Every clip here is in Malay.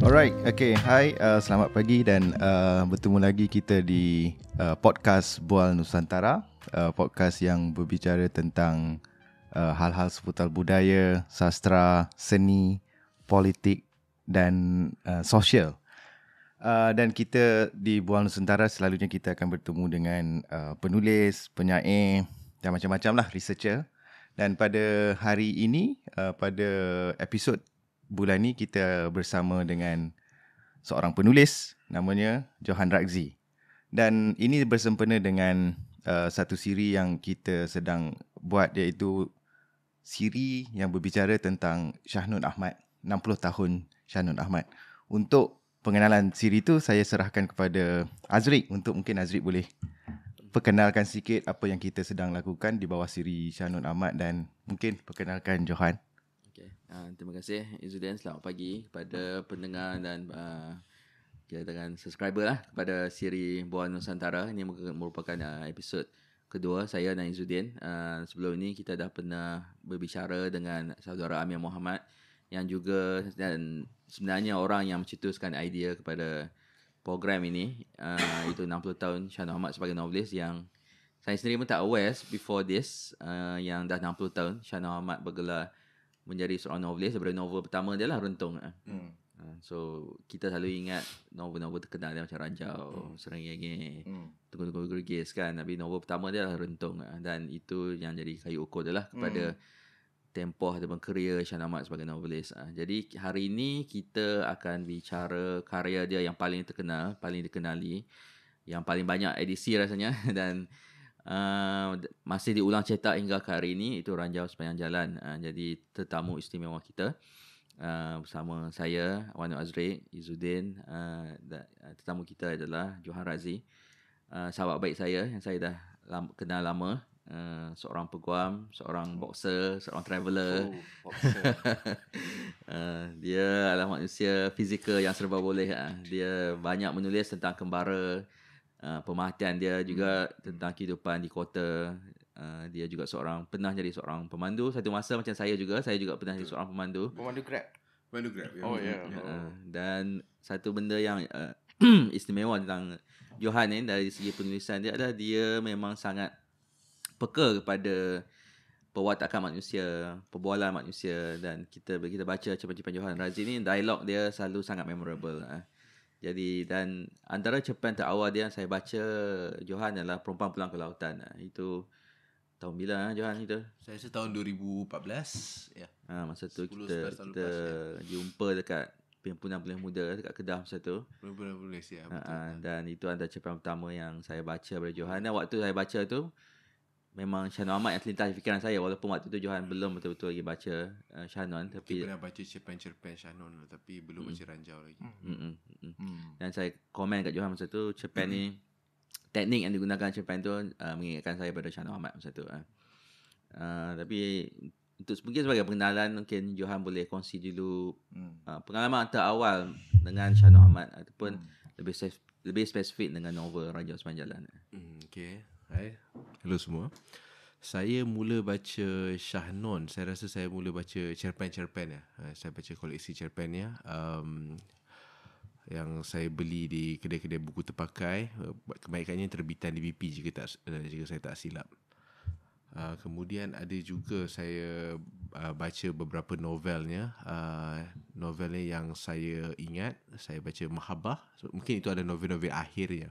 Alright, okay. Hai, selamat pagi dan bertemu lagi kita di podcast Bual Nusantara, podcast yang berbicara tentang hal-hal seputar budaya, sastra, seni, politik dan sosial. Dan kita di Bual Nusantara selalunya kita akan bertemu dengan penulis, penyair dan macam-macam lah, researcher. Dan pada hari ini, pada episod bulan ni kita bersama dengan seorang penulis namanya Johan Rakzi. Dan ini bersempena dengan satu siri yang kita sedang buat, iaitu siri yang berbicara tentang Shahnun Ahmad, 60 tahun Shahnun Ahmad. Untuk pengenalan siri itu saya serahkan kepada Azriq, untuk mungkin Azriq boleh perkenalkan sikit apa yang kita sedang lakukan di bawah siri Shahnun Ahmad dan mungkin perkenalkan Johan. Okay. Terima kasih Izzuddin. Selamat pagi kepada pendengar dan katakan subscriber lah kepada siri Bual Nusantara. Ini merupakan episod kedua saya dan Izzuddin. Sebelum ini kita dah pernah berbicara dengan saudara Amir Muhammad yang juga dan sebenarnya orang yang mencetuskan idea kepada program ini, itu 60 tahun Shahnun Ahmad sebagai novelis, yang saya sendiri pun tak aware before this, yang dah 60 tahun Shahnun Ahmad bergelar menjadi seorang novelis. Daripada novel pertama dia lah Rentung. So kita selalu ingat novel-novel terkenal dia macam Ranjau, Serengenge, Tunggu-Tunggu Gergis kan. Tapi novel pertama dia lah Rentung, dan itu yang jadi kayu ukur dia lah kepada tempoh ataupun kerjaya Shahnun Ahmad sebagai novelis. Jadi hari ini kita akan bicara karya dia yang paling terkenal, paling dikenali, yang paling banyak edisi rasanya dan masih diulang cetak hingga ke hari ini, itu Ranjau Sepanjang Jalan. Jadi tetamu istimewa kita bersama saya, Wanu Azriq, Izzuddin, tetamu kita adalah Johan Rakzi, sahabat baik saya yang saya dah kenal lama, seorang peguam, seorang boxer, seorang traveller. Dia adalah manusia fizikal yang serba boleh. Dia banyak menulis tentang kembara, pemerhatian dia juga tentang kehidupan di kota. Dia juga pernah jadi seorang pemandu satu masa macam saya juga pernah jadi seorang pemandu Grab. Oh ya. Dan satu benda yang istimewa tentang Johan ni dari segi penulisan dia adalah dia memang sangat peka kepada perwatakan manusia, perbualan manusia. Dan bila kita baca cerpen-cerpen Johan Rakzi ni, dialog dia selalu sangat memorable. Jadi, dan antara cerpen terawal dia yang saya baca Johan adalah Perempuan Pulang ke Lautan. Itu tahun bila Johan itu? Saya rasa tahun 2014 ya. Masa tu kita jumpa dekat Pimpinan Penulis Muda dekat Kedah masa tu. Penulis ya, betul. Dan itu antara cerpen pertama yang saya baca dari Johan. Dan waktu saya baca tu memang Shahnun Ahmad yang terlintas di fikiran saya, walaupun waktu tu Johan belum betul-betul lagi baca Shahnun, tapi pernah baca cerpen-cerpen Shahnun tapi belum baca Ranjau lagi. Dan saya komen kat Johan masa tu, cerpen ni, teknik yang digunakan cerpen tu mengingatkan saya pada Shahnun Ahmad masa tu. Tapi untuk mungkin sebagai pengenalan, mungkin Johan boleh kongsi dulu pengalaman terawal dengan Shahnun Ahmad ataupun lebih spesifik dengan novel Ranjau Sepanjang Jalan. Okay. Hai. Hello semua. Saya mula baca Shahnun, saya rasa saya mula baca cerpen-cerpen ya. Saya baca koleksi cerpennya yang saya beli di kedai-kedai buku terpakai. Kebanyakannya terbitan DBP jika saya tak silap. Kemudian ada juga saya baca beberapa novelnya. Novelnya yang saya ingat, saya baca Mahabbah. Mungkin itu ada novel-novel akhirnya.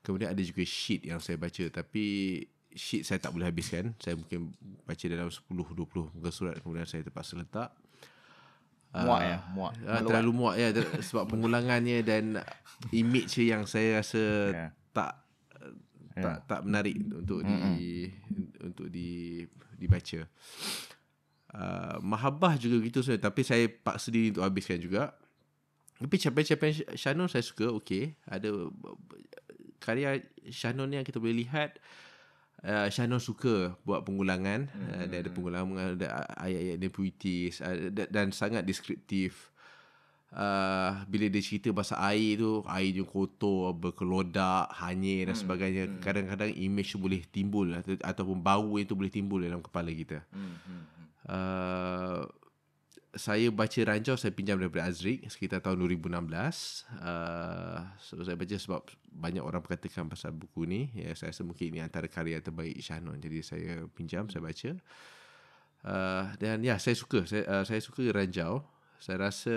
Kemudian ada juga sheet yang saya baca, tapi sheet saya tak boleh habiskan. Saya mungkin baca dalam 10-20 muka surat, kemudian saya terpaksa letak. Muak. Terlalu muak ya, sebab pengulangannya dan image yang saya rasa tak menarik untuk dibaca. Mahabbah juga begitu sebenarnya, tapi saya paksa diri untuk habiskan juga. Tapi cerpen-cerpen Shahnun saya suka, okey. Ada karya Shahnun yang kita boleh lihat, Shahnun suka buat pengulangan. Dia ada pengulangan, ada ayat-ayat dia puitis, dan sangat deskriptif. Bila dia cerita pasal air tu, air dia kotor, berkelodak, hanyir dan sebagainya. Kadang-kadang image tu boleh timbul ataupun bau itu boleh timbul dalam kepala kita. saya baca Ranjau saya pinjam daripada Azriq sekitar tahun 2016. So saya baca sebab banyak orang perkatakan pasal buku ni. Ya, saya rasa mungkin ini antara karya terbaik Shah Nun. Jadi saya pinjam, saya baca. Dan ya, saya suka. Saya suka Ranjau. Saya rasa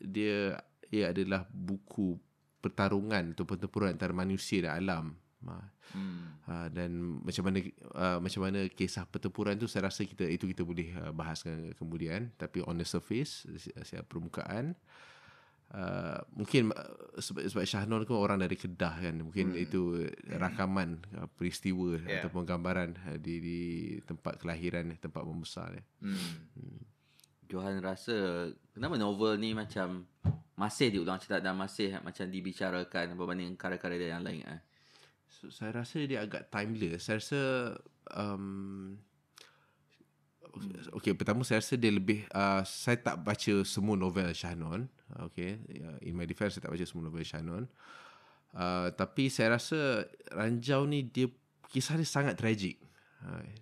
ia adalah buku pertarungan atau pertempuran antara manusia dan alam. Dan macam mana kisah pertempuran tu saya rasa kita boleh bahas kemudian, tapi on the surface secara permukaan mungkin sebab Shah Nun kan orang dari Kedah kan, mungkin itu rakaman peristiwa ataupun gambaran di tempat kelahiran, tempat membesar dia. Johan rasa kenapa novel ni macam masih diulang cetak dan masih macam dibicarakan berbanding karya-karya yang lain? So, saya rasa dia agak timeless. Saya rasa okay, pertama saya rasa dia lebih saya tak baca semua novel Shah Nun. Okay, in my defense saya tak baca semua novel Shah Nun. Tapi saya rasa Ranjau ni kisah dia sangat tragik.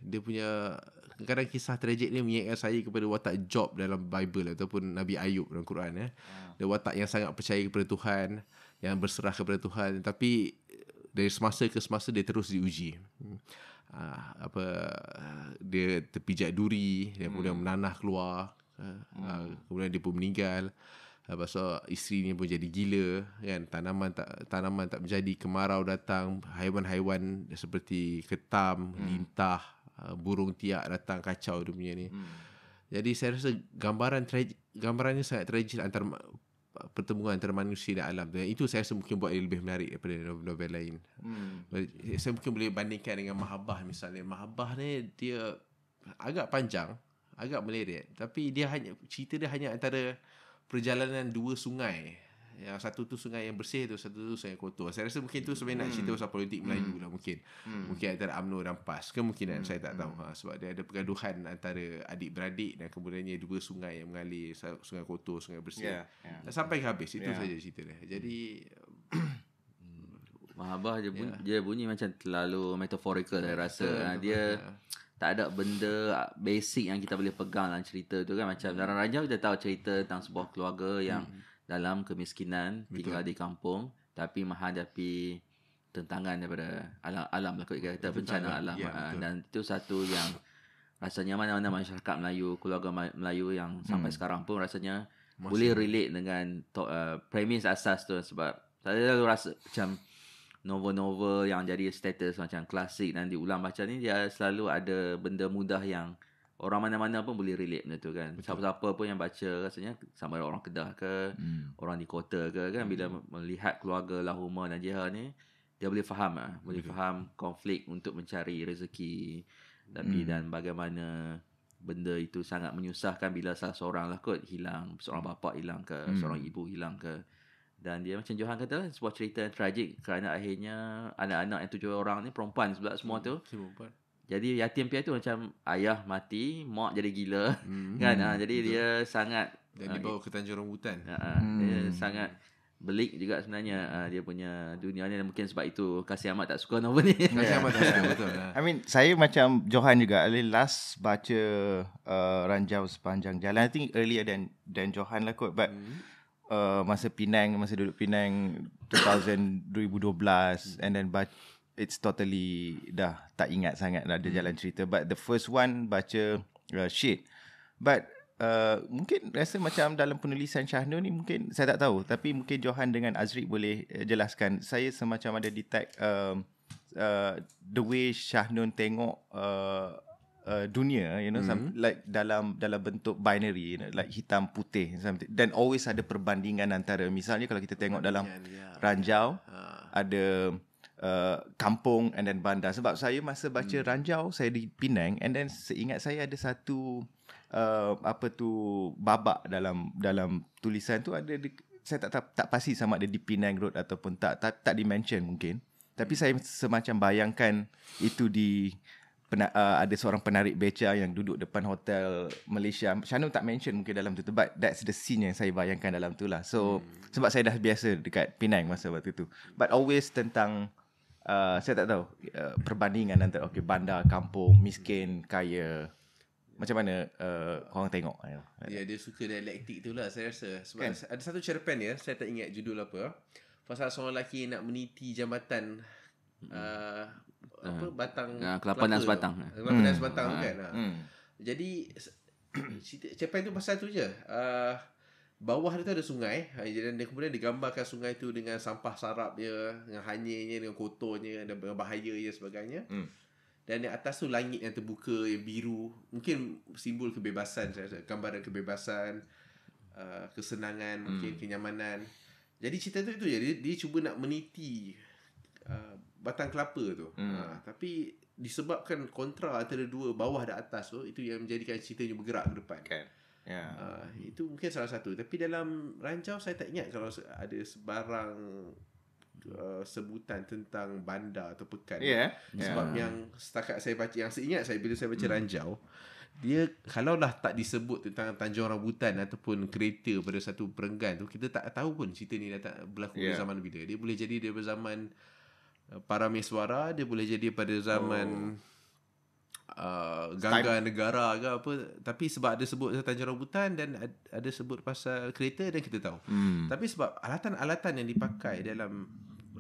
Dia punya kadang kisah tragik ni mengingatkan saya kepada watak Job dalam Bible ataupun Nabi Ayub dalam Quran. Dia watak yang sangat percaya kepada Tuhan, yang berserah kepada Tuhan, tapi dari semasa ke semasa dia terus diuji. Dia terpijak duri, dia kemudian menanah keluar, kemudian dia pun meninggal. Lepas tu isteri ni pun jadi gila kan, tanaman tak menjadi, kemarau datang, haiwan-haiwan seperti ketam, lintah, burung tiak datang kacau dia punya ni. Jadi saya rasa gambarannya sangat tragis antara pertemuan antara manusia dan alam. Dan itu saya rasa mungkin buat dia lebih menarik daripada novel lain. Saya mungkin boleh bandingkan dengan Mahabbah misalnya. Mahabbah ni dia agak panjang, agak meleret, tapi cerita dia hanya antara perjalanan dua sungai. Yang satu tu sungai yang bersih, satu tu sungai kotor. Saya rasa mungkin tu sebenarnya nak cerita pasal politik Melayu lah mungkin. Mungkin antara UMNO dan PAS. Kemungkinan saya tak tahu. Sebab dia ada pergaduhan antara adik-beradik dan kemudiannya dua sungai yang mengalir, sungai kotor, sungai bersih. Sampai habis itu saja cerita dia. Jadi Mahabbah dia bunyi macam terlalu metaphorical saya rasa. Dia tak ada benda basic yang kita boleh pegang dalam cerita tu kan. Macam dalam Ranjau kita tahu cerita tentang sebuah keluarga yang dalam kemiskinan, tinggal di kampung, tapi menghadapi tentangan daripada alam lah, kata bencana alam. Dan itu satu yang rasanya mana-mana masyarakat Melayu, keluarga Melayu yang sampai sekarang pun rasanya boleh relate dengan premis asas tu. Sebab saya selalu rasa macam novel-novel yang jadi status macam klasik dan diulang baca ni, dia selalu ada benda mudah yang orang mana-mana pun boleh relate benda tu kan. Siapa-siapa pun yang baca rasanya, sama ada orang Kedah ke, orang di kota ke kan, bila melihat keluarga Lahuma dan Jeha ni, dia boleh faham boleh faham konflik untuk mencari rezeki. Tapi dan bagaimana benda itu sangat menyusahkan bila salah seorang lah kot hilang, seorang bapa hilang ke, seorang ibu hilang ke. Dan dia macam Johan kata, sebuah cerita yang tragik kerana akhirnya anak-anak yang 7 orang ni perempuan sebelah semua tu. Jadi yatim piatu macam ayah mati, mak jadi gila kan. Jadi betul. Dia sangat dan dibawa ke Tanjung Rambutan. Dia sangat belik juga sebenarnya dia punya dunia ni. Mungkin sebab itu Kasih Ahmad tak suka novel ni. Kasih Ahmad tak suka, betul. I mean, saya macam Johan juga. Last baca Ranjau Sepanjang Jalan, I think earlier than Johan lah kot. But masa duduk Penang 2012 and then it's totally dah tak ingat sangat lah ada jalan cerita. But the first one baca Shade. But mungkin rasa macam dalam penulisan Shah Nun ni, mungkin saya tak tahu, tapi mungkin Johan dengan Azriq boleh jelaskan. Saya semacam ada detect the way Shah Nun tengok dunia, you know, like dalam bentuk binary, you know, like hitam putih, dan always ada perbandingan antara, misalnya kalau kita tengok dalam Ranjau ada kampung and then bandar. Sebab saya masa baca Ranjau, saya di Penang, and then seingat saya ada satu babak dalam tulisan tu ada saya tak pasti sama ada di Penang Road ataupun tak di-mention mungkin. Tapi saya semacam bayangkan itu ada seorang penarik beca yang duduk depan hotel Malaysia. Shah Nun tak mention mungkin dalam tu, but that's the scene yang saya bayangkan dalam tu lah. So sebab saya dah biasa dekat Penang masa waktu tu, but always tentang saya tak tahu perbandingan antara bandar, kampung, miskin, kaya. macam mana korang tengok? Ya, dia suka dialektik tu lah saya rasa. Sebab Kan? ada satu cerpen dia, saya tak ingat judul apa. Pasal seorang lelaki nak meniti jambatan batang kelapa dan tu. sebatang. Kelapa dan sebatang tu kan. Jadi cerpen tu pasal tu je. Bawah dia tu ada sungai. Dan dia kemudian digambarkan sungai tu dengan sampah sarap dia, dengan hanyirnya, dengan kotornya, dan dengan bahayanya sebagainya. Dan di atas tu langit yang terbuka, yang biru. Mungkin simbol kebebasan, saya rasa. Gambaran kebebasan, kesenangan, mungkin kenyamanan. Jadi cerita tu itu je. Dia cuba nak meniti batang kelapa tu. Tapi disebabkan kontra antara dua, bawah dan atas tu, itu yang menjadikan ceritanya bergerak ke depan. Kan? Ya. Itu mungkin salah satu. Tapi dalam Ranjau saya tak ingat kalau ada sebarang sebutan tentang bandar atau pekan. Sebab yang setakat saya baca, yang seingat saya bila saya baca Ranjau, dia kalau dah tak disebut tentang Tanjung Rambutan ataupun kereta pada satu perenggan tu, kita tak tahu pun cerita ni dah tak berlaku pada zaman bila. Dia boleh jadi daripada zaman Parameswara, dia boleh jadi pada zaman Gangga Negara ke apa. Tapi sebab ada sebut Tanjung Rambutan dan ada sebut pasal kereta, dan kita tahu. Tapi sebab alatan-alatan yang dipakai dalam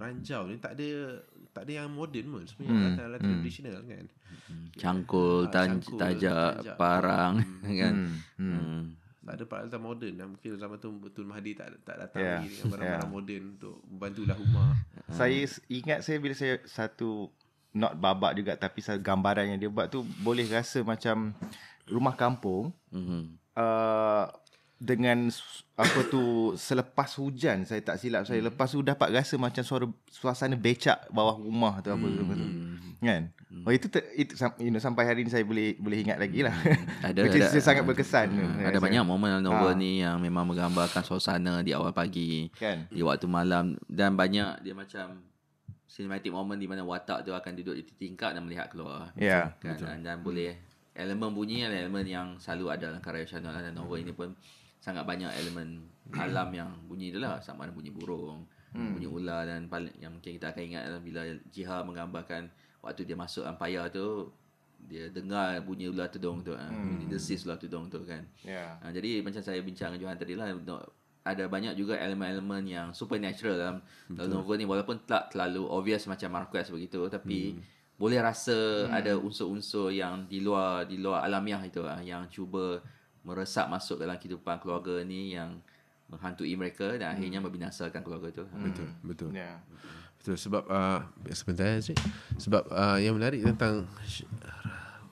Ranjau ni tak ada yang moden pun sebenarnya. Alatan-alatan tradisional kan. Cangkul, tajak, parang kan. Tak ada peralatan moden. Mungkin zaman tu Tun Mahathir tak datang lagi dengan barang-barang moden untuk membantulah rumah. Saya ingat bila saya satu not babak juga, tapi gambaran yang dia buat tu boleh rasa macam rumah kampung. Dengan apa tu, selepas hujan, saya tak silap saya, lepas tu dapat rasa macam suasana becak bawah rumah tu apa tu kan. Itu sampai hari ni saya boleh ingat lagi lah. Ada sangat berkesan. Ada banyak momen novel ni yang memang menggambarkan suasana di awal pagi, kan, di waktu malam, dan banyak dia macam cinematic moment di mana watak tu akan duduk di tingkap dan melihat keluar. Kan? Dan boleh elemen bunyi adalah elemen yang selalu ada dalam karya Syah dan novel ini pun sangat banyak elemen alam yang bunyi tu lah, sama ada bunyi burung, bunyi ular, dan paling yang mungkin kita akan ingat adalah bila Jiha menggambarkan waktu dia masuk Empire tu, dia dengar bunyi ular tudung tu, bunyi desis ular tudung tu kan. Jadi macam saya bincang dengan Johan tadi lah, ada banyak juga elemen-elemen yang supernatural dalam novel ni, walaupun tak terlalu obvious macam Marquez begitu, tapi boleh rasa ada unsur-unsur yang di luar alamiah itu, yang cuba meresap masuk dalam kehidupan keluarga ni, yang menghantui mereka dan akhirnya membinasakan keluarga tu. Betul. Betul, sebab sebentar Cik. Sebab yang menarik tentang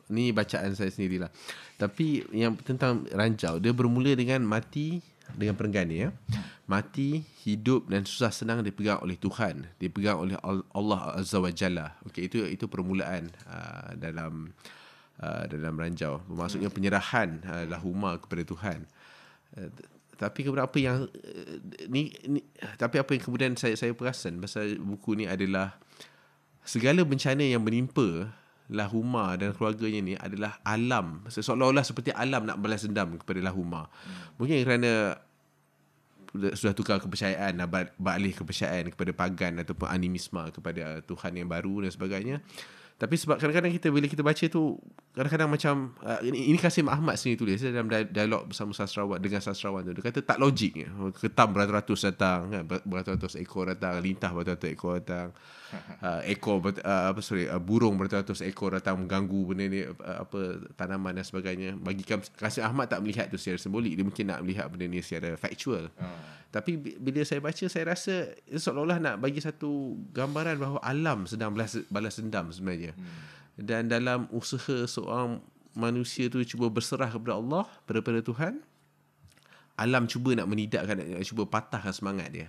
ni bacaan saya sendirilah. Tapi yang tentang Ranjau, dia bermula dengan mati dengan perenggan ni, mati, hidup dan susah senang dipegang oleh Tuhan, dipegang oleh Allah Azza wa Jalla. Okey, itu permulaan dalam Ranjau. Maksudnya penyerahan lahuma kepada Tuhan. Tapi kemudian apa yang tapi apa yang kemudian saya perasan pasal buku ni adalah segala bencana yang menimpa Lahuma dan keluarganya ni adalah alam, seolah-olah seperti alam nak balas dendam kepada Lahuma. Mungkin kerana sudah tukar kepercayaan, beralih kepercayaan kepada pagan ataupun animisme, kepada Tuhan yang baru dan sebagainya. Tapi sebab kadang-kadang bila kita baca tu, kadang-kadang macam ini Kasim Ahmad sendiri tulis dalam dialog bersama sastrawan dengan sastrawan tu, dia kata tak logik. Ketam beratus-ratus datang kan, beratus-ratus ekor datang, lintah beratus-ratus ekor datang, burung beratus-ratus ekor datang mengganggu benda ni, tanaman dan sebagainya. Bagi Kasim Ahmad tak melihat tu secara simbolik, dia mungkin nak melihat benda ni secara factual. Tapi bila saya baca, saya rasa seolah-olah nak bagi satu gambaran bahawa alam sedang balas dendam sebenarnya. Dan dalam usaha seorang manusia tu cuba berserah kepada Allah, kepada Tuhan, alam cuba nak menidakkan, cuba patahkan semangat dia.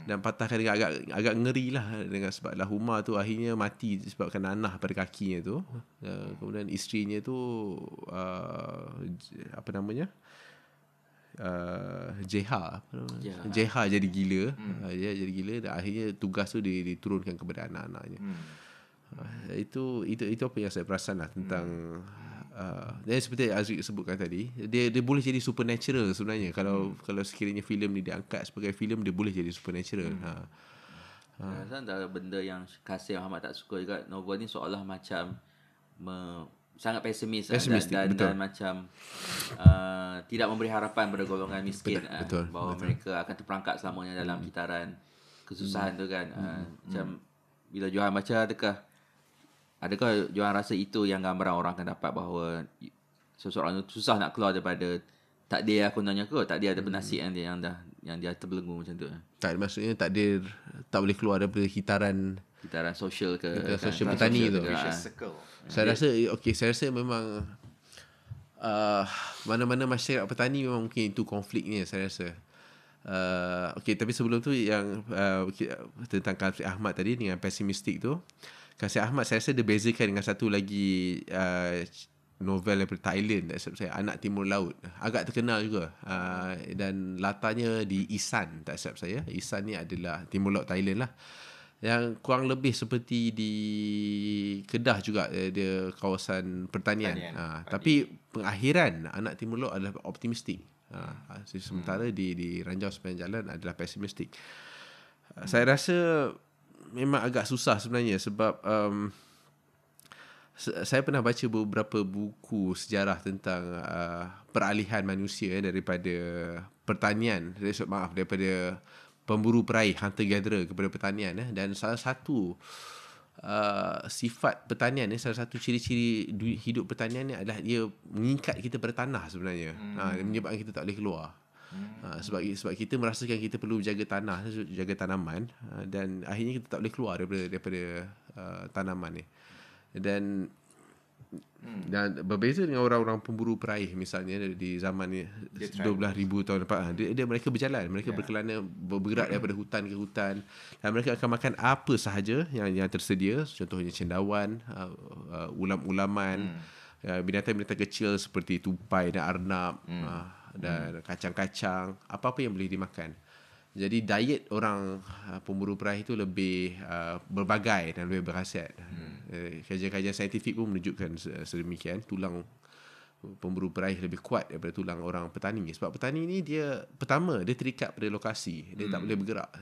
Dan patahkan dengan agak ngeri lah, dengan sebab Lahuma tu akhirnya mati disebabkan nanah pada kakinya tu. Kemudian isterinya tu Jeha jadi gila. Dia jadi gila dan akhirnya tugas tu diturunkan kepada anak-anaknya. Itu apa yang saya perasan lah tentang dan seperti Azri sebutkan tadi, dia boleh jadi supernatural sebenarnya. Kalau sekiranya filem ni diangkat sebagai filem, dia boleh jadi supernatural. Rasa antara benda yang Kasim Ahmad tak suka juga, novel ni seolah macam sangat pesimis, Pesimistik, betul. dan macam tidak memberi harapan pada golongan miskin, Betul, bahawa mereka akan terperangkap selamanya dalam kitaran kesusahan tu kan. Macam bila Johan baca, adakah Johan rasa itu yang gambaran orang akan dapat, bahawa seseorang tu susah nak keluar daripada takdir kononnya ke, takdir ada bernasib yang dia terbelenggu macam tu. Tak, maksudnya takdir tak boleh keluar daripada kitaran Sosial ke, sosial petani tu. circle. Saya rasa memang mana-mana masyarakat petani memang mungkin itu konfliknya, saya rasa. Tapi sebelum tu yang tentang Kasih Ahmad tadi dengan pesimistik tu, Kasih Ahmad saya rasa dia bezakan dengan satu lagi novel daripada Thailand, saya Anak Timur Laut, agak terkenal juga, dan latarnya di Isan, tak silap saya. Isan ni adalah Timur Laut Thailand lah, yang kurang lebih seperti di Kedah juga, dia kawasan pertanian. Tapi pengakhiran Anak Timur Laut adalah optimistik. Sementara di Ranjau Sepanjang Jalan adalah pesimistik. Saya rasa memang agak susah sebenarnya, sebab saya pernah baca beberapa buku sejarah tentang peralihan manusia daripada pertanian, daripada pemburu peraih, hunter-gatherer, kepada pertanian. Dan salah satu sifat pertanian ni, salah satu ciri-ciri hidup pertanian ni adalah dia mengikat kita pada tanah sebenarnya. Dia menyebabkan kita tak boleh keluar. Sebab kita merasakan kita perlu jaga tanah, jaga tanaman, dan akhirnya kita tak boleh keluar daripada tanaman ni. Dan berbeza dengan orang-orang pemburu peraih misalnya di zaman ni 12,000 tahun lepas, mereka berjalan, mereka berkelana, bergerak daripada hutan ke hutan, dan mereka akan makan apa sahaja yang tersedia, contohnya cendawan, ulam-ulaman, binatang-binatang kecil seperti tupai dan arnab, dan kacang-kacang, apa-apa yang boleh dimakan. Jadi diet orang pemburu peraih itu lebih berbagai dan lebih berkhasiat. Kajian-kajian saintifik pun menunjukkan sedemikian. Tulang pemburu peraih lebih kuat daripada tulang orang petani. Sebab petani ni dia terikat pada lokasi. Dia tak boleh bergerak.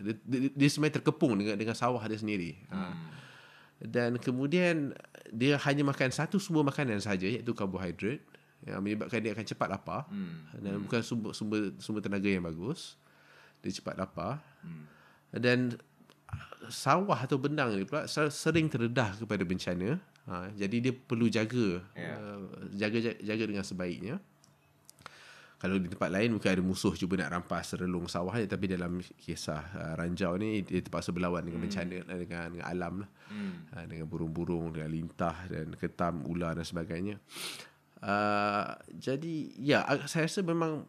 Dia sebenarnya terkepung dengan sawah dia sendiri. Dan kemudian dia hanya makan satu sumber makanan sahaja, iaitu karbohidrat, yang menyebabkan dia akan cepat lapar. Dan bukan sumber tenaga yang bagus. Dia cepat lapar. Dan sawah atau bendang ni pula sering terdedah kepada bencana. Jadi dia perlu jaga dengan sebaiknya. Kalau di tempat lain mungkin ada musuh cuba nak rampas relung sawah dia, tapi dalam kisah Ranjau ni dia terpaksa berlawan dengan bencana, dengan alam lah. Dengan burung-burung, dengan lintah dan ketam, ular dan sebagainya. Jadi saya rasa memang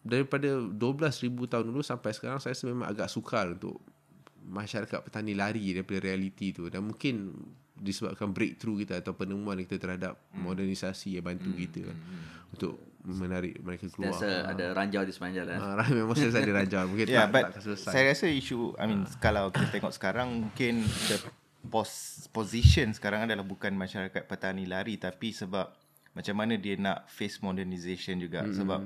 daripada 12,000 tahun dulu sampai sekarang, saya rasa memang agak sukar untuk masyarakat petani lari daripada realiti tu. Dan mungkin disebabkan breakthrough kita atau penemuan kita terhadap modernisasi yang bantu kita untuk menarik mereka keluar. Biasa ada ranjau di sepanjang jalan. Memang saya ada ranjau. Mungkin tak selesai. Saya rasa isu, kalau kita tengok sekarang, mungkin the position sekarang adalah bukan masyarakat petani lari, tapi sebab macam mana dia nak face modernization juga. Sebab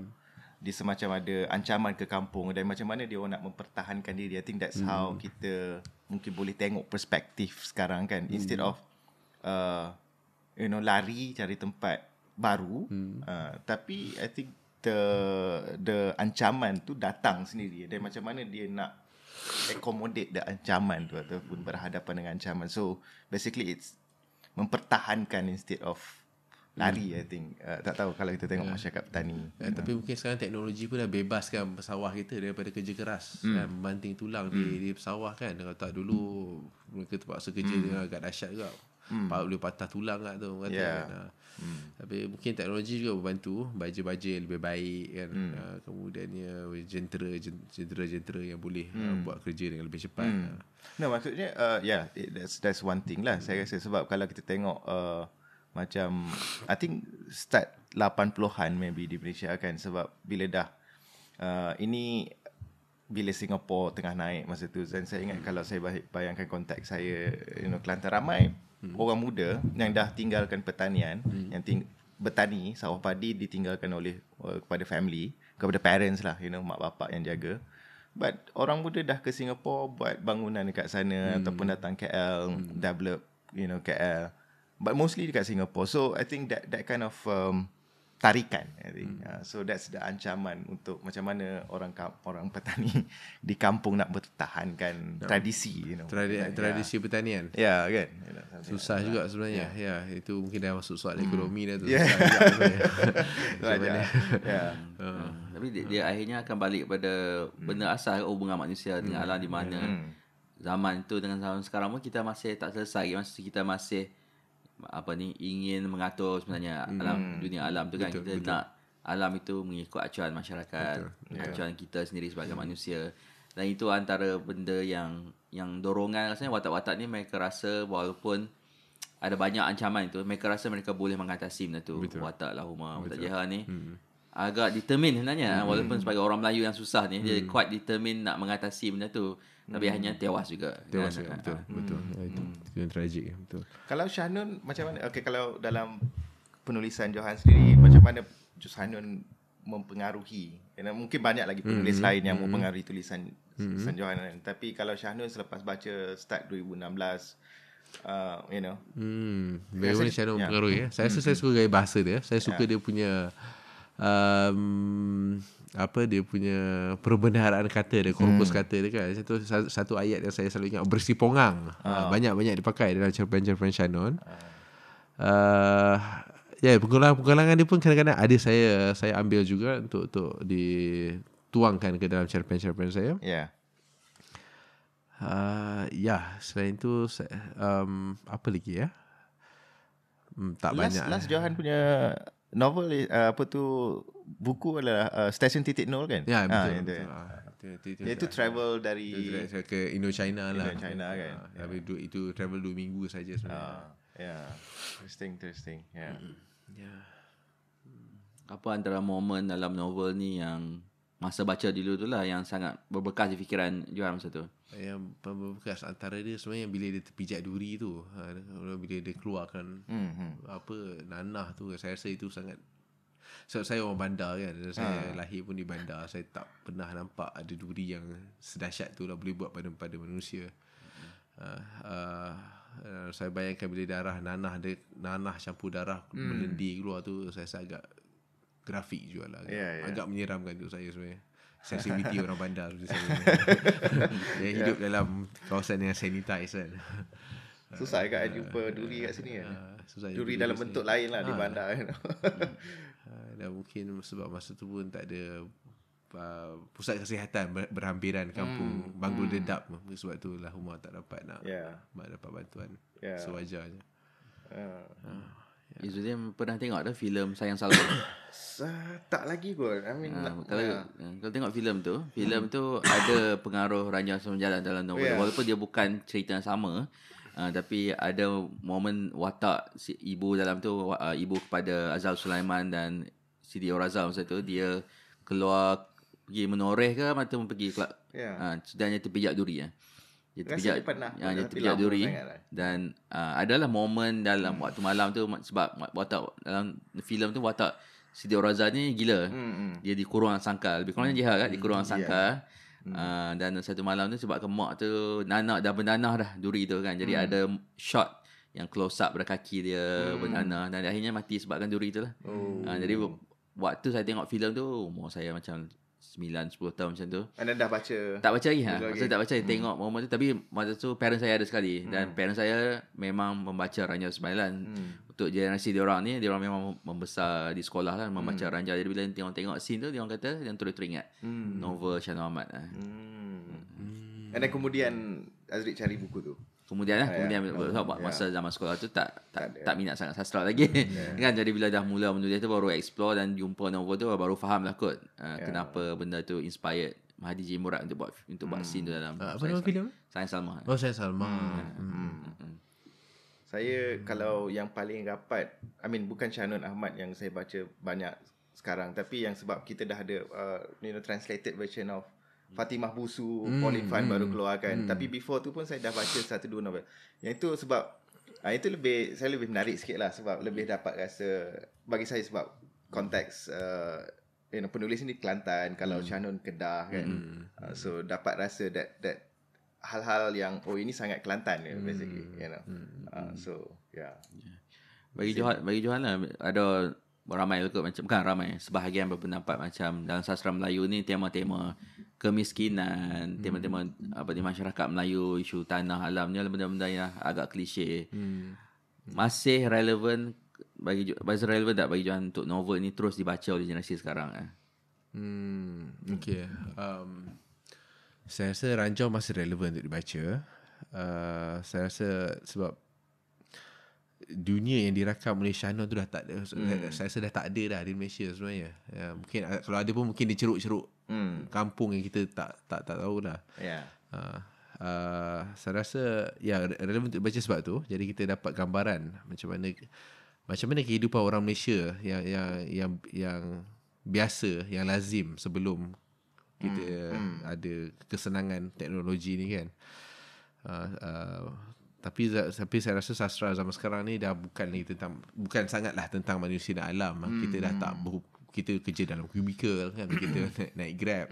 dia semacam ada ancaman ke kampung, dan macam mana dia orang nak mempertahankan diri. I think that's how kita mungkin boleh tengok perspektif sekarang kan. Instead of lari cari tempat baru, tapi I think the ancaman tu datang sendiri, dan macam mana dia nak accommodate the ancaman tu ataupun berhadapan dengan ancaman. So basically it's mempertahankan instead of lari. I think tak tahu kalau kita tengok masyarakat petani. Tapi mungkin sekarang teknologi pun dah bebaskan pesawah kita daripada kerja keras dan membanting tulang di pesawah kan. Kalau tak dulu mereka terpaksa kerja dengan agak dahsyat juga. Boleh patah tulang kat tu kata kan. Tapi mungkin teknologi juga membantu, baja-baja yang lebih baik kan. Kemudiannya jentera yang boleh buat kerja dengan lebih cepat. No, maksudnya that's one thing lah. Saya rasa sebab kalau kita tengok macam I think start 80-an maybe di Malaysia kan, sebab bila dah ini bila Singapore tengah naik masa tu, dan saya ingat kalau saya bayangkan konteks saya, Kelantan ramai orang muda yang dah tinggalkan pertanian, yang bertani sawah padi ditinggalkan oleh kepada family, kepada parents lah, mak bapak yang jaga. But orang muda dah ke Singapore buat bangunan dekat sana, ataupun datang KL, develop KL. but mostly dekat Singapore. So I think that kind of tarikan, I think. So that's the ancaman untuk macam mana orang petani di kampung nak bertahankan tradisi, tradisi pertanian. Ya, kan. Susah juga sebenarnya. Ya, itu mungkin dah masuk soal ekonomi dah tu. Susah juga sebenarnya. Macam mana? Tapi dia akhirnya akan balik kepada benda asal, hubungan manusia dengan alam, di mana zaman tu dengan zaman sekarang pun kita masih tak selesai. Kita masih ingin mengatur sebenarnya alam, dunia alam tu kan. Kita nak alam itu mengikut acuan masyarakat, acuan kita sendiri sebagai manusia. Dan itu antara benda yang dorongan rasanya watak-watak ni mereka rasa walaupun ada banyak ancaman itu, mereka rasa mereka boleh mengatasi benda tu. Watak Lahuma, watak Jeha ni agak determine sebenarnya, walaupun sebagai orang Melayu yang susah ni, dia quite determine nak mengatasi benda tu. Tapi hanya tewas juga. Tewas juga, betul. Itu yang tragik, betul. Kalau Syahnun macam mana? Okay, kalau dalam penulisan Johan sendiri, macam mana Syahnun mempengaruhi? Mungkin banyak lagi penulis lain yang mempengaruhi tulisan Johan. Tapi kalau Syahnun selepas baca start 2016, bagaimana Syahnun mempengaruhi? Saya rasa saya suka gaya bahasa dia. Saya suka dia punya dia punya perbendaharaan kata dia, korpus kata dia kan. Satu ayat yang saya selalu ingat, bersipongang. Banyak-banyak dipakai dalam cerpen-cerpen Syahnun. Pengulangan dia pun kadang-kadang ada saya ambil juga untuk dituangkan ke dalam cerpen-cerpen saya. Selain itu apa lagi ya? Tak banyak. Last Johan punya novel buku adalah Stesen Titik Nol kan? Ya, betul. Itu travel dari ke Indochina lah. Indochina kan. Tapi itu travel 2 minggu saja sebenarnya. Interesting. Apa antara momen dalam novel ni yang masa baca dulu tu lah yang sangat berbekas di fikiran Johan masa tu? Yang berbekas antara dia sebenarnya bila dia terpijak duri tu, bila dia keluarkan nanah tu, saya rasa itu sangat. So, saya orang bandar kan, saya lahir pun di bandar. Saya tak pernah nampak ada duri yang sedahsyat tu lah boleh buat pada manusia. Saya bayangkan bila darah nanah campur darah melendir keluar tu, saya rasa agak grafik juga lah. Agak menyeramkan untuk saya sebenarnya. Sensitivity orang bandar seperti saya. Yang hidup dalam kawasan yang sanitize kan. Susah kan jumpa duri kat sini kan. Duri dalam bentuk lain lah di bandar kan. Dan mungkin sebab masa tu pun tak ada pusat kesihatan berhampiran kampung Banggul Dedap. Sebab tu Lahuma tak dapat dapat bantuan sewajarnya. Izzuddin pernah tengok dah filem Sayang Salma? Tak lagi pun. Kalau tengok filem tu ada pengaruh Ranjang Semenjalan dalam novel. Walaupun dia bukan cerita yang sama, tapi ada momen watak si ibu dalam tu, ibu kepada Azal Sulaiman dan Siti Orazal masa tu, dia keluar pergi menoreh ke atau pergi dan dia terpijak duri dia terpijak duri dan adalah momen dalam waktu malam tu, sebab watak dalam filem tu watak Siti Orazal ni gila. Dia dikurung sangkar, lebih kurangnya Jihad kan, dikurung sangkar. Dan satu malam tu sebab mak tu dah bernanah dah duri tu kan, jadi ada shot yang close up pada kaki dia bernanah, dan akhirnya mati sebabkan duri tu lah. Jadi waktu saya tengok filem tu umur saya macam 9-10 tahun macam tu. Anda dah baca? Tak baca lagi. Masa tak baca, tengok momen tu. Tapi masa tu parents saya ada sekali. Dan parents saya memang membaca Ranjau Sembilan. Untuk generasi diorang ni, diorang memang membesar di sekolah lah, membaca Ranjau. Jadi bila tengok scene tu, diorang kata yang terus teringat novel Shah Nur Ahmad. Dan kemudian Azriq cari buku tu. Kemudian masa zaman sekolah tu tak minat sangat sastra lagi. Kan, jadi bila dah mula menulis tu baru explore dan jumpa novel tu baru faham lah kot kenapa benda tu inspired Mahdi J. Murad untuk buat scene tu dalam apa nama filem? Sayang Salma. Sayang Salma. Saya kalau yang paling rapat, bukan Shah Nur Ahmad yang saya baca banyak sekarang, tapi yang sebab kita dah ada translated version of Fatimah Busu, Pauline Fan baru keluarkan. Tapi before tu pun saya dah baca 1-2 novel. Yang itu sebab itu saya lebih menarik sikit lah, sebab lebih dapat rasa bagi saya, sebab konteks penulis ni Kelantan, kalau Shah Nur Kedah kan. So dapat rasa that hal-hal yang ini sangat Kelantan basically, So Bagi Johan lah, ada ramai kot macam, bukan ramai, sebahagian berpendapat macam dalam sastra Melayu ni tema-tema kemiskinan, tema-tema di masyarakat Melayu, isu tanah alam ni benda-benda yang agak klise. Masih relevan tak bagi Johan untuk novel ni terus dibaca oleh generasi sekarang? Okay. Saya rasa Ranjau masih relevan untuk dibaca. Saya rasa sebab dunia yang dirakam oleh Shah Nur tu dah tak ada. Saya rasa dah tak ada dah di Malaysia sebenarnya. Mungkin kalau ada pun mungkin diceruk-ceruk kampung yang kita tak tahu lah. Saya rasa relevan untuk baca sebab tu. Jadi kita dapat gambaran macam mana kehidupan orang Malaysia yang biasa, yang lazim sebelum kita ada kesenangan teknologi ni kan. Tapi saya rasa sastra zaman sekarang ni dah bukan sangatlah tentang manusia dan alam. Kita dah tak kita kerja dalam kubikel kan, kita naik Grab.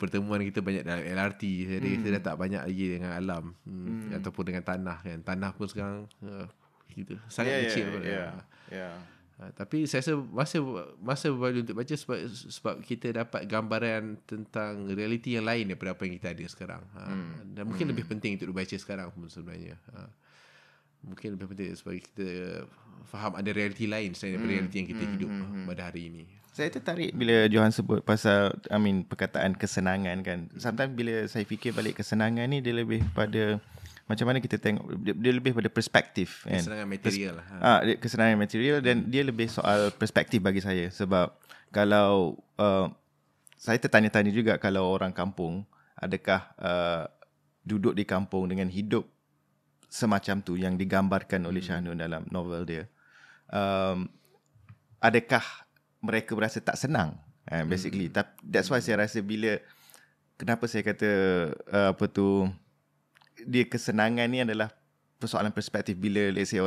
Pertemuan kita banyak dalam LRT. Jadi kita dah tak banyak lagi dengan alam ataupun dengan tanah kan. Tanah pun sekarang gitu sangat kecil. Tapi saya rasa masa berbaloi untuk baca sebab kita dapat gambaran tentang realiti yang lain daripada apa yang kita ada sekarang. Dan mungkin lebih penting untuk dibaca sekarang pun sebenarnya. Mungkin lebih penting sebab kita faham ada realiti lain selain daripada realiti yang kita hidup pada hari ini. Saya tertarik bila Johan sebut pasal perkataan kesenangan kan. Sometimes bila saya fikir balik kesenangan ni, dia lebih pada macam mana kita tengok, dia lebih pada perspektif kan? Kesenangan material kesenangan material, dan dia lebih soal perspektif bagi saya. Sebab kalau saya tertanya-tanya juga, kalau orang kampung, adakah duduk di kampung dengan hidup semacam tu yang digambarkan oleh Shah Nur dalam novel dia, adakah mereka berasa tak senang basically. That's why saya rasa kenapa saya kata dia kesenangan ni adalah persoalan perspektif. Bila let's say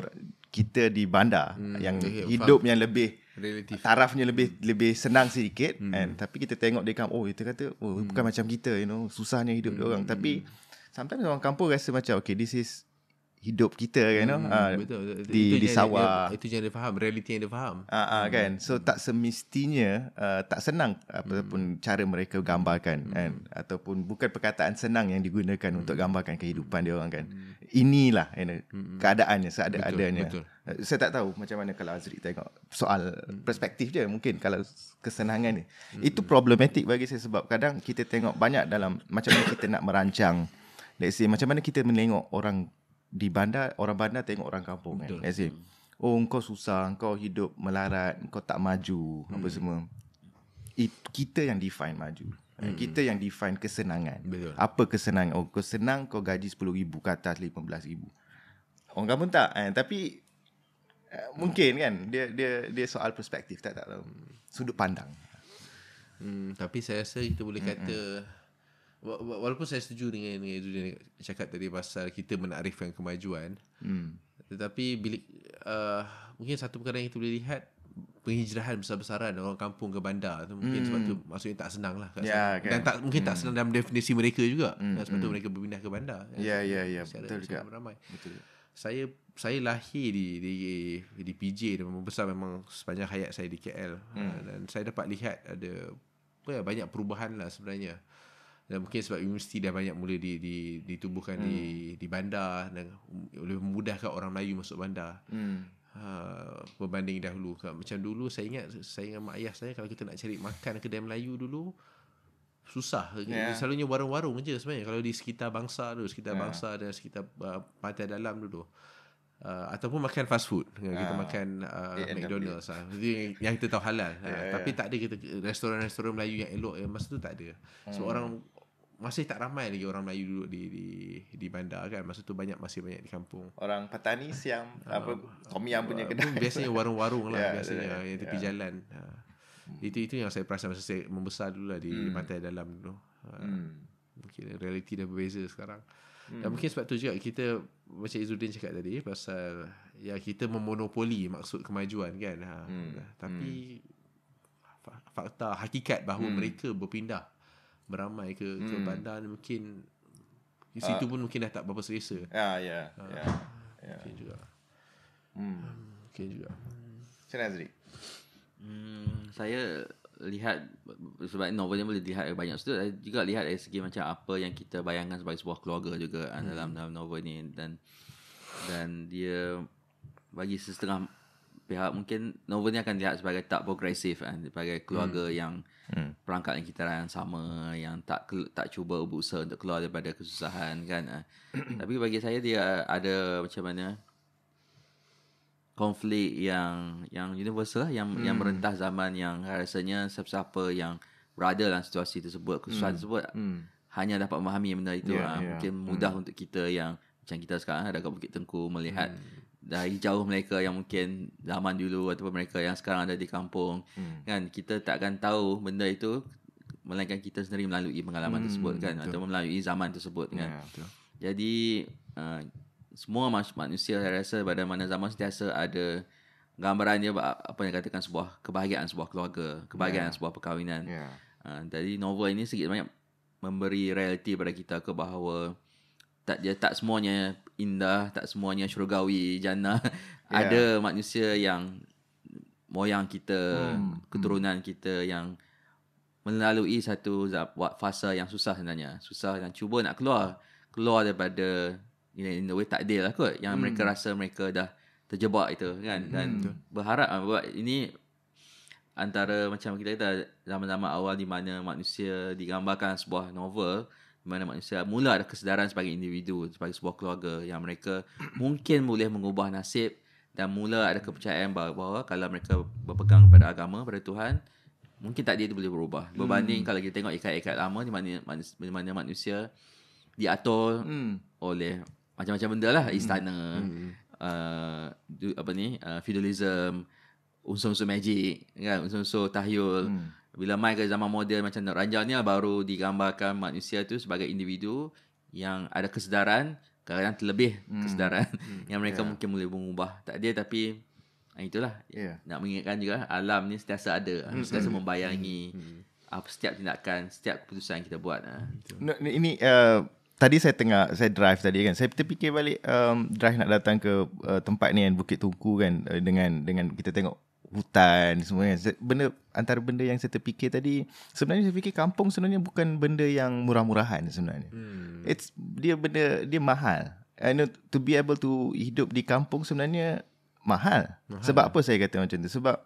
kita di bandar yang hidup yang lebih relatif, tarafnya lebih senang sedikit kan, tapi kita tengok dia kita kata bukan macam kita, susahnya hidup dia orang. Tapi sometimes orang kampung rasa macam okay, this is hidup kita kan, betul. Di sawah. Itu yang dia faham, realiti yang dia faham. Kan. So tak semestinya tak senang ataupun cara mereka gambarkan kan, ataupun bukan perkataan senang yang digunakan untuk gambarkan kehidupan dia orang kan. Inilah keadaannya seada-adanya. Betul. Saya tak tahu macam mana kalau Azri tengok soal perspektif dia. Mungkin kalau kesenangan ni itu problematik bagi saya, sebab kadang kita tengok banyak dalam macam mana kita nak merancang, let's say macam mana kita menengok orang di bandar, orang bandar tengok orang kampung kan. Let's say, kau susah, kau hidup melarat, kau tak maju, apa semua. Kita yang define maju. Kita yang define kesenangan. Betul. Apa kesenangan? Kau senang, kau gaji 10,000 ke atas 15,000. Orang kampung tak. Tapi mungkin kan dia soal perspektif, tak tahu. Sudut pandang. Tapi saya rasa kita boleh kata, walaupun saya setuju dengan Izzuddin cakap tadi pasal kita menakrifkan kemajuan, tetapi bila mungkin satu perkara yang kita boleh lihat, penghijrahan besar-besaran orang kampung ke bandar tu, mungkin sebab tu maksudnya tak senang lah kan. Dan mungkin tak senang dalam definisi mereka juga. Sebab tu mereka berpindah ke bandar. Betul juga. Ramai. Betul. Saya lahir di PJ dan membesar memang sepanjang hayat saya di KL. Dan saya dapat lihat ada banyak perubahan lah sebenarnya. Dan mungkin sebab universiti dah banyak mula ditubuhkan di bandar, dan lebih memudahkan orang Melayu masuk bandar. Berbanding dahulu. Macam dulu saya ingat mak ayah saya, kalau kita nak cari makan kedai Melayu dulu susah. Selalunya warung-warung je sebenarnya kalau di sekitar Bangsa dan sekitar Pantai Dalam dulu. Ataupun makan fast food. Kita makan McDonald's itu yang kita tahu halal. Tapi tak ada kita restoran-restoran Melayu yang elok yang masa tu tak ada. So orang masih tak ramai lagi orang Melayu duduk di bandar kan. Masa tu masih banyak di kampung. Orang petani siam Tom Yam punya kedai. Biasanya warung-warung lah biasanya yang tepi jalan. Itu yang saya perasan masa saya membesar dulu lah di Pantai Dalam dulu. Mungkin realiti dah berbeza sekarang. Dan mungkin sebab tu juga kita, macam Izzuddin cakap tadi, pasal kita memonopoli maksud kemajuan kan. Tapi fakta hakikat bahawa mereka berpindah beramai ke bandar, mungkin di situ pun mungkin dah tak berapa selesa. Mungkin juga. Okay juga. Macam mana Azri? Saya lihat, sebab novel ni boleh lihat banyak sudut, saya juga lihat dari segi macam apa yang kita bayangkan sebagai sebuah keluarga juga dalam novel ni, dan dia bagi setengah pihak mungkin novel ni akan lihat sebagai tak progresif sebagai keluarga yang perangkat yang kita yang sama, yang tak cuba berusaha untuk keluar daripada kesusahan kan. Tapi bagi saya dia ada macam mana konflik yang universal lah, yang merentah zaman, yang rasanya siapa-siapa yang berada dalam situasi tersebut, kesusahan tersebut hanya dapat memahami benda itu. Mungkin mudah untuk kita yang macam kita sekarang ada kat Bukit Tengku melihat dari jauh mereka yang mungkin zaman dulu ataupun mereka yang sekarang ada di kampung kan, kita takkan tahu benda itu melainkan kita sendiri melalui pengalaman tersebut kan, ataupun melalui zaman tersebut kan. Jadi semua manusia saya rasa pada mana zaman sentiasa ada gambaran dia apa yang dikatakan sebuah kebahagiaan sebuah keluarga, kebahagiaan sebuah perkahwinan. Jadi novel ini sedikit banyak memberi realiti pada kita ke bahawa tak semuanya indah, tak semuanya syurgawi, jannah. Ada manusia yang moyang kita, keturunan kita yang melalui satu fasa yang susah sebenarnya. Susah dan cuba nak keluar daripada in the way takdir lah kot, yang mereka rasa mereka dah terjebak itu kan. Dan berharap buat ini antara macam kita kata zaman-zaman awal di mana manusia digambarkan sebuah novel di mana manusia mula ada kesedaran sebagai individu, sebagai sebuah keluarga yang mereka mungkin boleh mengubah nasib, dan mula ada kepercayaan bahawa kalau mereka berpegang pada agama, pada Tuhan, mungkin takdir itu boleh berubah. Berbanding kalau kita tengok ikat-ikat lama di mana manusia diatur oleh macam-macam benda lah, istana, feudalism, unsur-unsur magic kan, unsur-unsur tahyul. Bila mai ke zaman moden macam Nak Ranjau ni baru digambarkan manusia tu sebagai individu yang ada kesedaran, kadang-kadang terlebih kesedaran yang mereka mungkin boleh mengubah takdir. Tapi itulah nak mengingatkan juga alam ni sentiasa ada, sentiasa membayangi setiap tindakan, setiap keputusan yang kita buat. Ini tadi saya drive tadi kan, saya terfikir balik drive nak datang ke tempat ni kan, Bukit Tengku kan, dengan kita tengok hutan semua kan. Antara benda yang saya terfikir tadi, sebenarnya saya fikir kampung sebenarnya bukan benda yang murah-murahan sebenarnya. Dia mahal. To be able to hidup di kampung sebenarnya mahal. Sebab apa saya kata macam tu? Sebab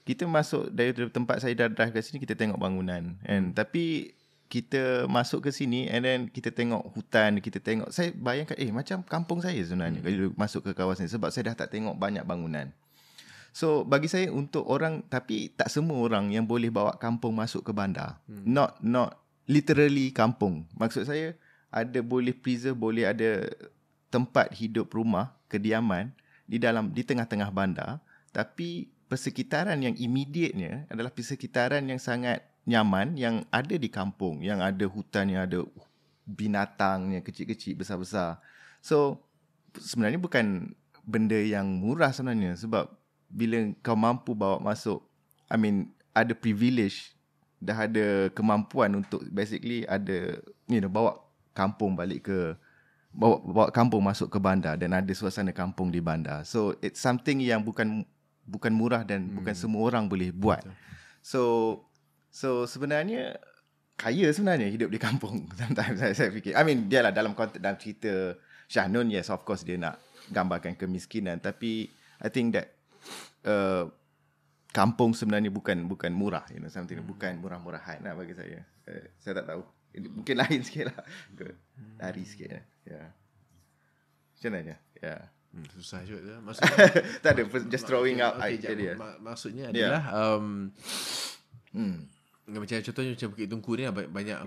kita masuk dari tempat saya dah drive ke sini, kita tengok bangunan kan. Tapi kita masuk ke sini and then kita tengok hutan, kita tengok, saya bayangkan macam kampung saya sebenarnya kalau masuk ke kawasan, sebab saya dah tak tengok banyak bangunan. So bagi saya, untuk orang, tapi tak semua orang yang boleh bawa kampung masuk ke bandar. Not literally kampung. Maksud saya boleh preserve, boleh ada tempat hidup, rumah, kediaman di tengah-tengah bandar, tapi persekitaran yang immediate-nya adalah persekitaran yang sangat nyaman, yang ada di kampung, yang ada hutan, yang ada binatang yang kecil-kecil, besar-besar. So sebenarnya bukan benda yang murah sebenarnya, sebab bila kau mampu bawa masuk, ada privilege, dah ada kemampuan untuk basically ada bawa kampung balik ke, bawa kampung masuk ke bandar dan ada suasana kampung di bandar. So it's something yang bukan murah dan bukan semua orang boleh buat. So sebenarnya kaya sebenarnya hidup di kampung. Sometimes saya fikir, dia lah dalam konteks, dalam cerita Shah Nun, yes of course dia nak gambarkan kemiskinan, tapi I think that kampung sebenarnya bukan murah, something bukan murah-murahan lah bagi saya. Saya tak tahu, mungkin lain sikit lah, lari sikit lah. Macam mana ya? Susah juga maksudnya. Tak ada, just throwing out idea dia. Maksudnya adalah macam contohnya macam Bukit Tengku ni banyak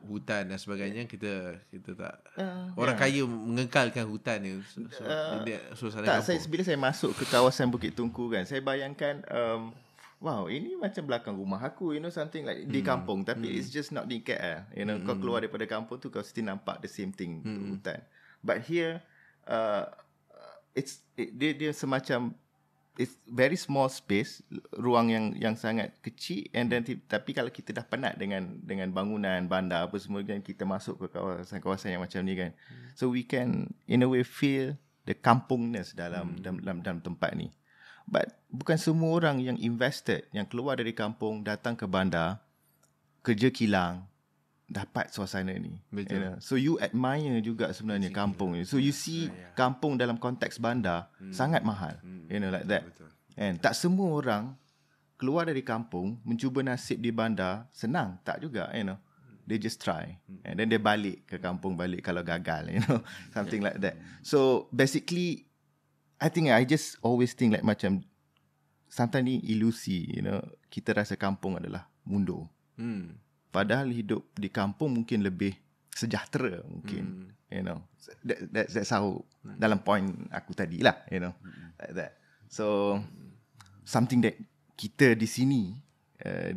hutan dan sebagainya, kita tak orang kaya mengekalkan hutan ni. Bila saya masuk ke kawasan Bukit Tengku kan, saya bayangkan wow, ini macam belakang rumah aku, something like di kampung, tapi it's just not di KL. Kau keluar daripada kampung tu, kau still nampak the same thing, hutan. But here dia semacam, it's very small space, ruang yang sangat kecil, and then tapi kalau kita dah penat dengan bangunan, bandar apa semua kan, kita masuk ke kawasan-kawasan yang macam ni kan, so we can in a way feel the kampungness dalam tempat ni. But bukan semua orang yang invested, yang keluar dari kampung datang ke bandar, kerja kilang, dapat suasana ni. Betul. You know? So you admire juga sebenarnya kampung ni. So you see kampung dalam konteks bandar sangat mahal. You know, like that. Betul. And tak semua orang keluar dari kampung mencuba nasib di bandar senang, tak juga, you know. They just try. And then dia balik ke kampung balik kalau gagal, you know. Something like that. So basically I think I just always think like macam sometimes ni ilusi, you know. Kita rasa kampung adalah mundur. Padahal hidup di kampung mungkin lebih sejahtera mungkin. You know. That's how dalam point aku tadi lah, you know. Like that. So something that kita di sini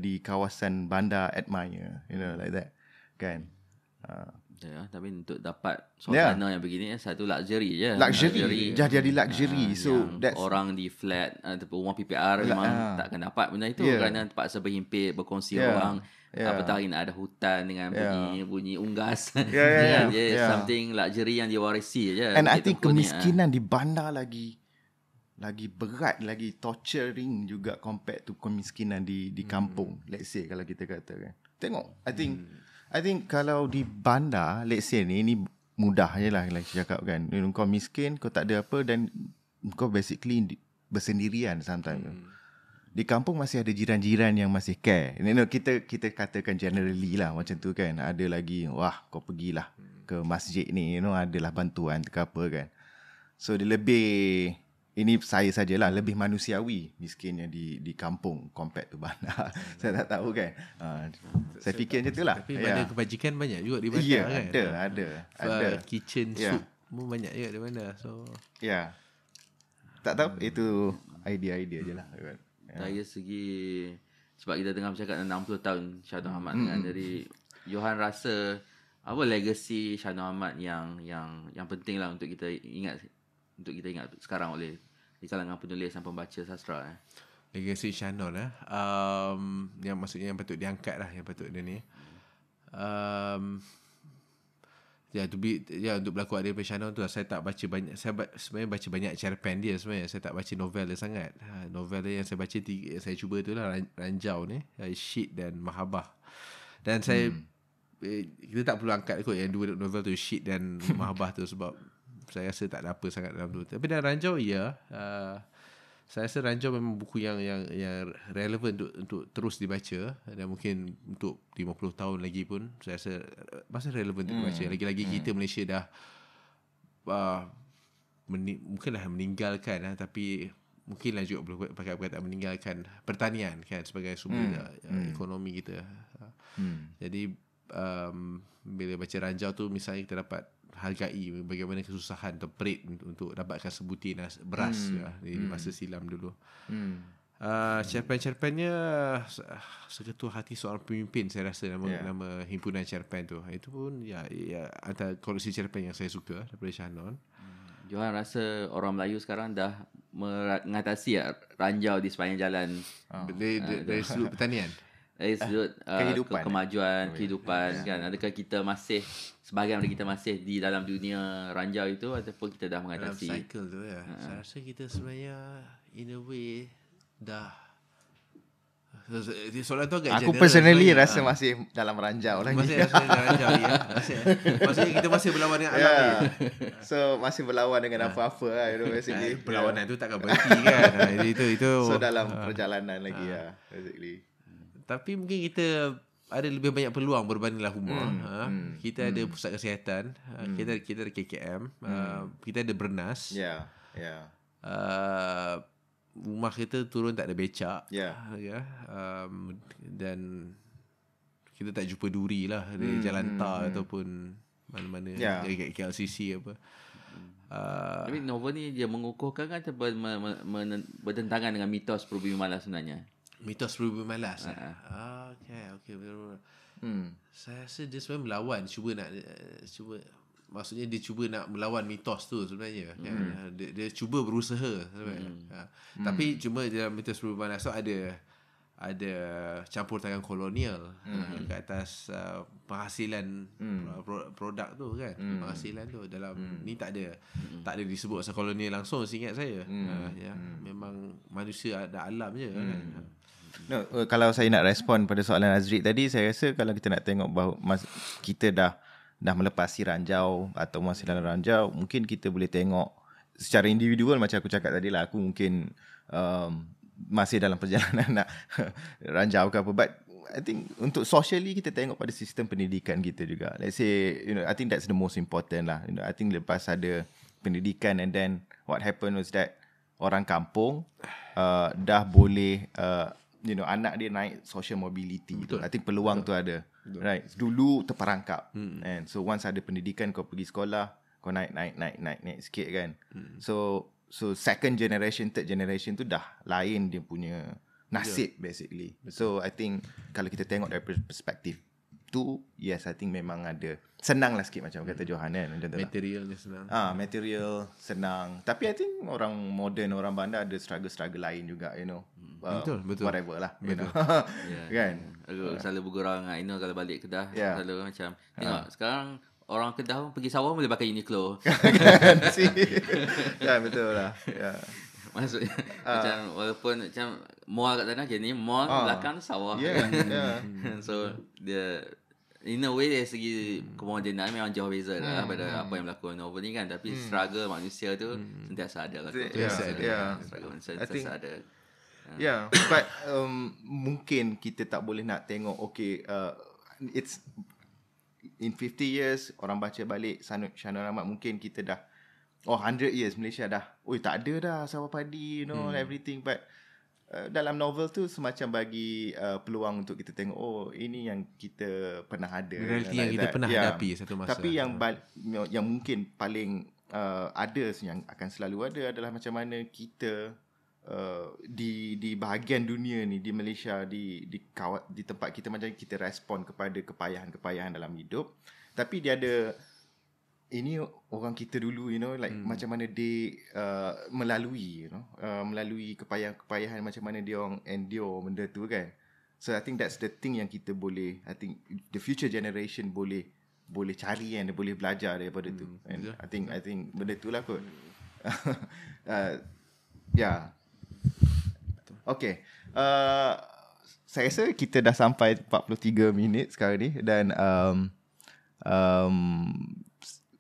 di kawasan bandar admire, you know, like that. Kan? Ya, tapi untuk dapat suasana yang begini satu luxury je. Luxury. Jadi luxury. So that's orang di flat ataupun rumah PPR memang takkan dapat benda itu kerana terpaksa berhimpit, berkongsi orang. Apatah lagi nak ada hutan dengan bunyi unggas. Something luxury yang diwarisi je. And I think kemiskinan di bandar lagi berat, lagi torturing juga compared to kemiskinan di kampung. Let's say kalau kita katakan. Tengok, I think kalau di bandar, let's say ni mudah je lah cakap kan. Kau miskin, kau tak ada apa dan kau basically bersendirian sometimes. Di kampung masih ada jiran-jiran yang masih care. Kita katakan generally lah macam tu kan. Ada lagi, wah kau pergilah ke masjid ni, adalah bantuan ke apa kan. So dia lebih, ini saya sajalah, lebih manusiawi miskinnya di kampung compared to bandar. Saya tak tahu kan. Saya fikir macam itulah. Tapi mana kebajikan banyak juga di bandar kan. Ada. Kitchen soup pun banyak juga di bandar. So tak tahu, itu idea je lah. Dari segi, sebab kita tengah bercakap 60 tahun Shah Nur Ahmad kan. Jadi Johan rasa apa legacy Shah Nur Ahmad yang penting lah untuk kita ingat sekarang oleh di kalangan penulis dan pembaca sastra. Legacy Shah Nur yang maksudnya yang patut diangkat lah, yang patut dia ni. Untuk berlaku adil Shah Nur tu lah, saya tak baca banyak. Saya sebenarnya baca banyak cerpen dia sebenarnya. Saya tak baca novel dia sangat. Novel dia yang saya baca saya cuba tu lah, Ranjau ni, Syed dan Mahabah. Dan saya kita tak perlu angkat kot yang dua novel tu, Syed dan Mahabah tu, sebab saya rasa tak ada apa sangat dalam tu. Tapi dalam Ranjau saya rasa Ranjau memang buku yang relevan untuk terus dibaca, dan mungkin untuk 50 tahun lagi pun saya rasa masih relevan untuk dibaca. Lagi-lagi kita Malaysia dah mungkinlah meninggalkan tapi mungkinlah juga boleh pakai perkataan meninggalkan pertanian kan sebagai sumber ekonomi kita. Jadi bila baca Ranjau tu misalnya kita dapat hargai bagaimana kesusahan atau perit untuk dapatkan sebutir beras di masa silam dulu. Cerpen-cerpennya Seketul Hati Seorang Pemimpin, saya rasa nama himpunan cerpen tu. Itu pun antara koleksi cerpen yang saya suka daripada Shah Nur. Johan rasa orang Melayu sekarang dah mengatasi Ranjau di sepanjang jalan dari sudut pertanian. Dari sudut kemajuan kehidupan kan. Adakah kita masih, sebahagian dari kita masih di dalam dunia ranjau itu, ataupun kita dah mengatasi dalam cycle tu ya. Saya rasa kita sebenarnya in a way dah, soalan tu agak aku general. Personally rasa masih dalam ranjau lagi. Masih dalam ranjau ya. Maksudnya kita masih berlawan dengan alam ni. So masih berlawan dengan apa-apa lah, basically. Perlawanan tu takkan berhenti kan. Itu so dalam perjalanan lagi basically. Tapi mungkin kita ada lebih banyak peluang berbandinglah rumah. Kita ada pusat kesihatan, kita ada KKM, kita ada Bernas. Rumah kita turun tak ada becak. Dan kita tak jumpa duri lah dari Jalan Tar ataupun mana-mana dekat KLCC apa. Tapi novel ni dia mengukuhkan kan bertentangan dengan mitos Prabumi Malas sebenarnya. Mitos Prabumi Malas. Okay, betul. Saya rasa dia sebenarnya melawan, maksudnya dia cuba nak melawan mitos tu sebenarnya. Dia cuba berusaha sebenarnya. Tapi cuma dalam mitos Prabumi Malas tu ada ada campur tangan kolonial ke atas penghasilan produk tu kan. Penghasilan tu dalam ni tak ada disebut pasal kolonial langsung seingat saya. Memang manusia ada alam je kan. No, kalau saya nak respon pada soalan Azriq tadi, saya rasa kalau kita nak tengok bahawa kita dah melepasi ranjau atau masih dalam ranjau, mungkin kita boleh tengok secara individual macam aku cakap tadi lah. Aku mungkin masih dalam perjalanan nak ranjau ke apa, but I think untuk socially kita tengok pada sistem pendidikan kita juga. Let's say, I think that's the most important lah. I think lepas ada pendidikan, and then what happened was that orang kampung dah boleh anak dia naik social mobility. Betul. I think peluang tu ada. Betul. Right. Dulu terperangkap. And so once ada pendidikan, kau pergi sekolah, kau naik sikit kan. So second generation, third generation tu dah lain dia punya nasib basically. So I think kalau kita tengok dari perspektif tu, yes, I think memang ada. Senang lah sikit macam kata Johan kan. Materialnya senang. Material senang. Tapi I think orang modern, orang bandar ada struggle lain juga, Betul. Whatever lah, kan. Aku selalu bergurau dengan kalau balik Kedah, selalu macam tengok sekarang orang Kedah pun pergi sawah boleh pakai Uniqlo. Ya, betul lah. Ya. Maksudnya macam walaupun macam mall kat sana ni mall belakang sawah. So dia in a way dari segi kemodenan memang jauh beza lah pada apa yang berlaku novel ni kan, tapi struggle manusia tu sentiasa ada lah. Struggle manusia sentiasa ada. But mungkin kita tak boleh nak tengok it's in 50 years orang baca balik Syanul Rahmat, mungkin kita dah 100 years Malaysia dah tak ada dah sawah padi, everything, but dalam novel tu semacam bagi peluang untuk kita tengok ini yang kita pernah ada, realiti yang kita pernah hadapi satu masa. Tapi yang mungkin paling ada, yang akan selalu ada adalah macam mana kita di bahagian dunia ni, di Malaysia, di tempat kita, macam kita respon kepada kepayahan dalam hidup. Tapi dia ada ini orang kita dulu, macam mana dia melalui kepayahan, macam mana dia orang endure benda tu kan. So I think that's the thing yang kita boleh, I think the future generation boleh cari kan, boleh belajar daripada tu. And I think benda tu lah kot. Okay. Saya rasa kita dah sampai 43 minit sekarang ni, dan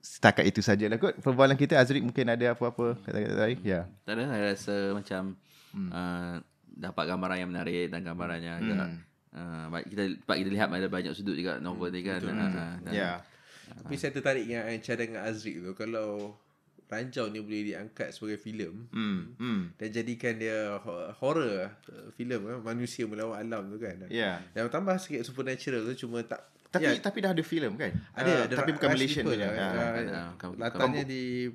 setakat itu sajalah kot perbualan kita. Azriq mungkin ada apa-apa kata-kata lain? Tak ada, saya rasa macam dapat gambaran yang menarik, dan gambarannya kita lihat ada banyak sudut juga novel ni kan. Tapi saya tertarik dengan cadangan Azriq tu, kalau Ranjau ni boleh diangkat sebagai filem dan jadikan dia horror filem kan, manusia melawan alam tu kan. Dan tambah sikit supernatural tu, cuma tak tapi dah ada filem kan? Ada tapi bukan Malaysian punya. Latarnya di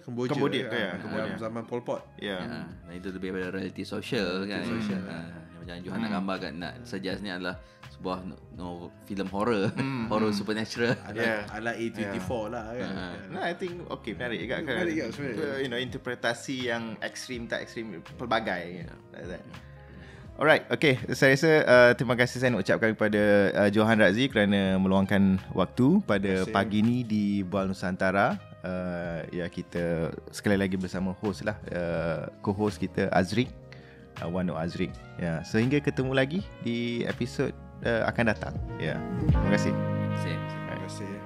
Kemboja kan? zaman Pol Pot. Nah, itu lebih pada realiti sosial kan. Macam Johan nak gambarkan, nak suggest ni adalah sebuah filem horror, horror supernatural ala A24 lah kan. I think menarik juga kan. Interpretasi yang ekstrim tak ekstrim, pelbagai Alright, saya rasa terima kasih saya nak ucapkan kepada Johan Razzie kerana meluangkan waktu pada pagi ni di Bual Nusantara. Kita sekali lagi bersama host lah, co-host kita Azriq, Wano Azriq. Sehingga ketemu lagi di episod akan datang. Terima kasih. Terima kasih.